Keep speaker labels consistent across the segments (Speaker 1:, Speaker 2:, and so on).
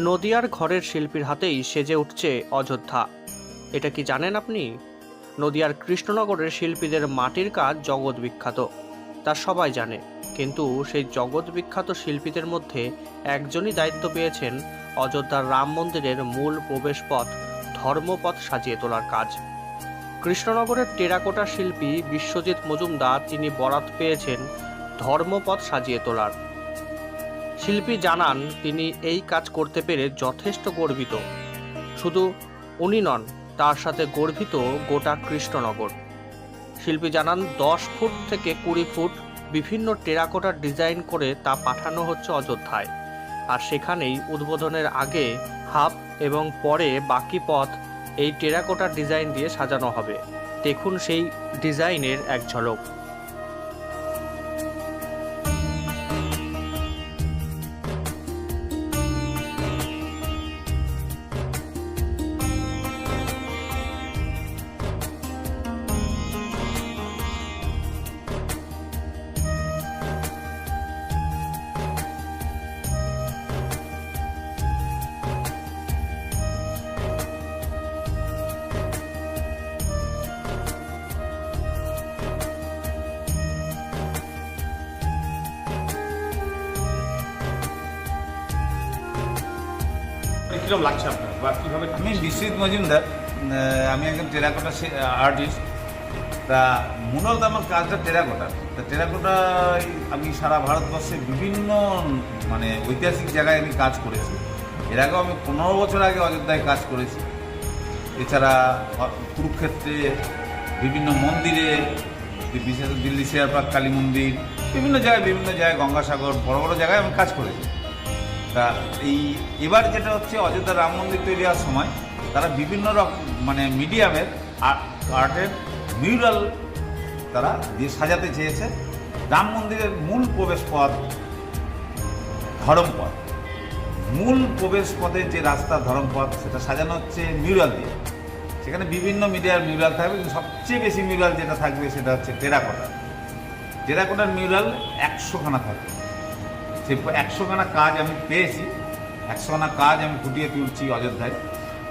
Speaker 1: নদিয়ার ঘরের শিল্পীর হাতেই সেজে উঠছে অযোধ্যা। এটা কি জানেন আপনি? নদিয়ার কৃষ্ণনগরের শিল্পীদের মাটির কাজ জগৎ বিখ্যাত, তা সবাই জানে। কিন্তু সেই জগৎ বিখ্যাত শিল্পীদের মধ্যে একজনই দায়িত্ব পেয়েছেন অযোধ্যার রাম মন্দিরের মূল প্রবেশপথ ধর্মপথ সাজিয়ে তোলার কাজ। কৃষ্ণনগরের টেরাকোটা শিল্পী বিশ্বজিৎ মজুমদার তিনি বরাত পেয়েছেন ধর্মপথ সাজিয়ে তোলার। শিল্পী জানান তিনি এই কাজ করতে পেরে যথেষ্ট গর্বিত। শুধু উনি নন, তার সাথে গর্বিত গোটা কৃষ্ণনগর। শিল্পী জানান 10 ফুট থেকে 20 ফুট বিভিন্ন টেরাকোটার ডিজাইন করে তা পাঠানো হচ্ছে অযোধ্যায়, আর সেখানেই উদ্বোধনের আগে হাফ এবং পরে বাকি পথ এই টেরাকোটার ডিজাইন দিয়ে সাজানো হবে। দেখুন সেই ডিজাইনের এক ঝলক।
Speaker 2: কিরকম লাগছে আপনার বা কীভাবে?
Speaker 3: আমি বিশ্বজিৎ মজুমদার, আমি একজন টেরাকোটা আর্টিস্ট। তা মূলত আমার কাজটা টেরাকোটা। তা টেরাকোটায় আমি সারা ভারতবর্ষে বিভিন্ন ঐতিহাসিক জায়গায় আমি কাজ করেছি। এর আগেও আমি 15 বছর আগে অযোধ্যায় কাজ করেছি। এছাড়া কুরুক্ষেত্রে বিভিন্ন মন্দিরে, বিশেষ দিল্লি শেয়ার পার্ক কালী মন্দির, বিভিন্ন জায়গায় গঙ্গাসাগর, বড় বড় জায়গায় আমি কাজ করেছি। তা এবার যেটা হচ্ছে অযোধ্যা রাম মন্দির তৈরি হওয়ার সময় তারা বিভিন্ন রকম মিডিয়ামের আর্টের মিউরাল তারা দিয়ে সাজাতে চেয়েছে। রাম মন্দিরের মূল প্রবেশপথ ধরমপথ, মূল প্রবেশপথের যে রাস্তা ধরমপথ, সেটা সাজানো হচ্ছে মিউরাল দিয়ে। সেখানে বিভিন্ন মিডিয়ার মিউরাল থাকবে, কিন্তু সবচেয়ে বেশি মিউরাল যেটা থাকবে সেটা হচ্ছে টেরাকোটার মিউরাল 100খানা থাকবে। সেই 100খানা কাজ আমি পেয়েছি, 100খানা কাজ আমি ফুটিয়ে তুলছি অযোধ্যায়।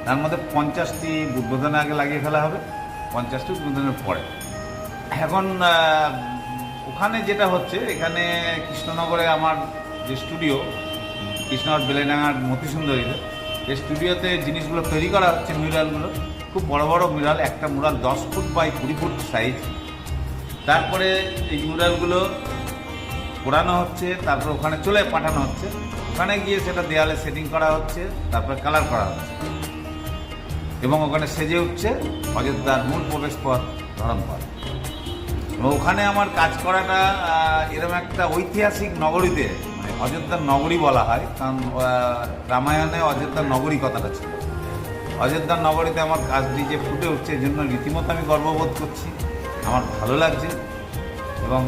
Speaker 3: তার মধ্যে 50টি উদ্বোধনের আগে লাগিয়ে ফেলা হবে, 50টি উদ্বোধনের পরে। এখন ওখানে যেটা হচ্ছে, এখানে কৃষ্ণনগরে আমার যে স্টুডিও, কৃষ্ণনগর বেলেডাঙ্গার মতিসুন্দরীতে, এই স্টুডিওতে জিনিসগুলো তৈরি করা হচ্ছে। মিউরালগুলো খুব বড় বড় মিউরাল, একটা mural 10 foot by 20 foot size. তারপরে এই মিউরালগুলো পোড়ানো হচ্ছে, তারপর ওখানে চলে পাঠানো হচ্ছে। ওখানে গিয়ে সেটা দেয়ালে সেটিং করা হচ্ছে, তারপরে কালার করা হচ্ছে, এবং ওখানে সেজে উঠছে অযোধ্যার মূল প্রবেশপথ ধরমপথ। এবং ওখানে আমার কাজ করাটা এরকম একটা ঐতিহাসিক নগরীতে, অযোধ্যার নগরী বলা হয়, কারণ রামায়ণে অযোধ্যার নগরী কথাটা ছিল। অযোধ্যার নগরীতে আমার কাজটি যে ফুটে উঠছে, এই জন্য রীতিমতো আমি গর্ববোধ করছি, আমার ভালো লাগছে। এবং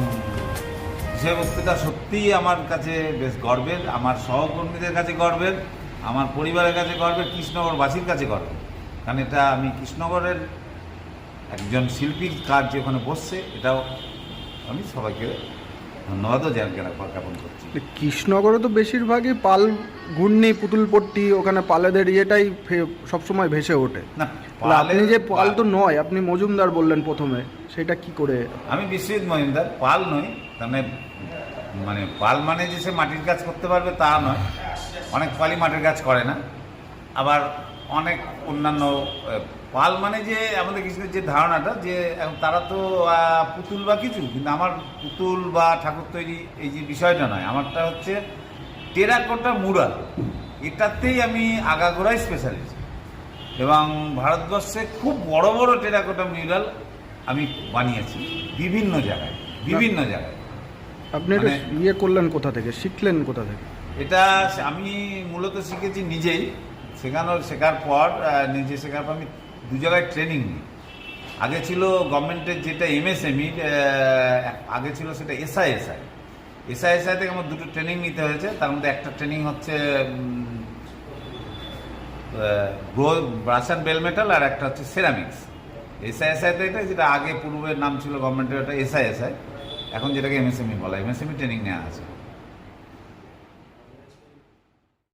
Speaker 3: বিষয়বস্তুটা সত্যিই আমার কাছে বেশ গর্বের, আমার সহকর্মীদের কাছে গর্বের, আমার পরিবারের কাছে গর্বের, কৃষ্ণনগরবাসীর কাছে গর্বের। কারণ এটা আমি কৃষ্ণনগরের একজন শিল্পীর কাজ যে ওখানে বসছে, এটাও আমি সবাইকে ধন্যবাদও জ্ঞাপন করছি।
Speaker 4: কৃষ্ণনগরে তো বেশিরভাগই পাল ঘূর্ণি, পুতুলপট্টি, ওখানে পালেদের ইয়েটাই সবসময় ভেসে ওঠে।
Speaker 3: না,
Speaker 4: আপনি যে পাল তো নয়, আপনি মজুমদার বললেন প্রথমে, সেটা কি করে?
Speaker 3: আমি বিশ্বজিৎ মজুমদার, পাল নই। পাল যে সে মাটির কাজ করতে পারবে তা নয়। অনেক পালই মাটির কাজ করে না, আবার অনেক অন্যান্য পাল যে আমাদের কৃষ্ণের যে ধারণাটা, যে তারা তো পুতুল বা কিছু, কিন্তু আমার পুতুল বা ঠাকুর তৈরি এই যে বিষয়টা নয়, আমারটা হচ্ছে টেরাকোটা মুরাল। এটাতেই আমি আগাগোড়াই স্পেশালিস্ট, এবং ভারতবর্ষে খুব বড় বড় টেরাকোটা মিউরাল আমি বানিয়েছি বিভিন্ন জায়গায়।
Speaker 4: আপনি এটা ইয়ে করলেন কোথা থেকে, শিখলেন কোথা থেকে?
Speaker 3: এটা আমি মূলত শিখেছি নিজেই। শেখার পর আমি 2 জায়গায় ট্রেনিং নিই। আগে ছিল গভর্নমেন্টের যেটা MSME, আগে ছিল সেটা SISI থেকে আমার 2টো ট্রেনিং নিতে হয়েছে। তার মধ্যে একটা ট্রেনিং হচ্ছে ব্রাশ অ্যান্ড বেল মেটাল, আর একটা হচ্ছে সেরামিক্স। SISI থেকে, যেটা আগে পূর্বের নাম ছিল গভর্নমেন্টের, ওটা SISI, এখন যেটাকে MSME বলা, MSME ট্রেনিং নেওয়া আছে।